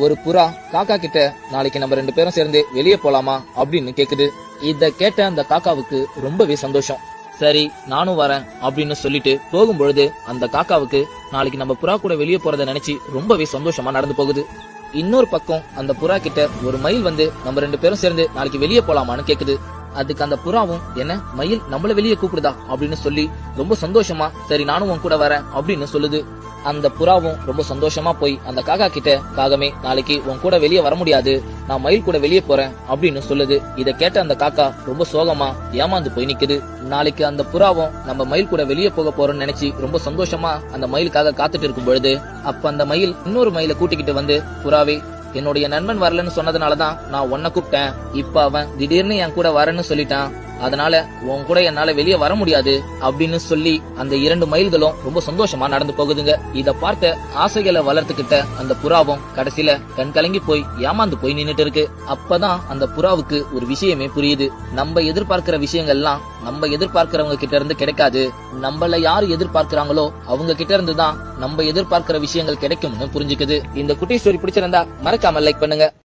ஒரு புறா காக்கா கிட்ட நாளைக்கு நம்ம 2 பேரும் சேர்ந்து வெளியே போலாமா அப்படின்னு கேக்குது. இத கேட்ட அந்த காக்காவுக்கு ரொம்பவே சந்தோஷம். சரி நானும் வரேன் அப்படின்னு சொல்லிட்டு போகும்பொழுது அந்த காக்காவுக்கு நாளைக்கு நம்ம புறா கூட வெளியே போறத நினைச்சு ரொம்பவே சந்தோஷமா நடந்து போகுது. இன்னொரு பக்கம் அந்த புறா கிட்ட ஒரு மயில் வந்து நம்ம 2 பேரும் சேர்ந்து நாளைக்கு வெளியே போலாமான்னு கேக்குது. அதுக்கு அந்த புறாவும் என்ன மயில் நம்மள வெளியே கூப்பிடுதா அப்படின்னு சொல்லி ரொம்ப சந்தோஷமா சரி நானும் உன் கூட வரேன் அப்படின்னு சொல்லுது. அந்த புறாவும் ரொம்ப சந்தோஷமா போய் அந்த காக்கா கிட்ட காகமே நாளைக்கு உன் கூட வெளியே வர முடியாது, நான் மயில் கூட வெளியே போறேன் அப்படின்னு சொல்லுது. இத கேட்ட அந்த காக்கா ரொம்ப சோகமா ஏமாந்து போய் நிக்குது. நாளைக்கு அந்த புறாவும் நம்ம மயில் கூட வெளியே போக போறோம்னு நினைச்சு ரொம்ப சந்தோஷமா அந்த மயிலுக்காக காத்துட்டு இருக்கும் பொழுது அப்ப அந்த மயில் இன்னொரு மயிலை கூட்டிக்கிட்டு வந்து, புறாவே என்னுடைய நண்பன் வரலன்னு சொன்னதுனாலதான் நான் உன்னை கூப்பிட்டேன். இப்ப அவன் திடீர்னு என் கூட வரேன்னு சொல்லிட்டான், அதனால உன் கூட என்னால வெளியே வர முடியாது அப்படின்னு சொல்லி அந்த 2 மயில்களும் ரொம்ப சந்தோஷமா நடந்து போகுதுங்க. இத பார்த்த ஆசைகளை வளர்த்துக்கிட்ட அந்த புறாவும் கடைசியில கண் கலங்கி போய் ஏமாந்து போய் நின்னுட்டு இருக்கு. அப்பதான் அந்த புறாவுக்கு ஒரு விஷயமே புரியுது. நம்ம எதிர்பார்க்கிற விஷயங்கள்லாம் நம்ம எதிர்பார்க்கிறவங்க கிட்ட இருந்து கிடைக்காது, நம்மள யாரு எதிர்பார்க்கிறாங்களோ அவங்க கிட்ட இருந்து தான் நம்ம எதிர்பார்க்கிற விஷயங்கள் கிடைக்கும்னு புரிஞ்சுக்குது. இந்த குட்டி ஸ்டோரி பிடிச்சிருந்தா மறக்காம லைக் பண்ணுங்க.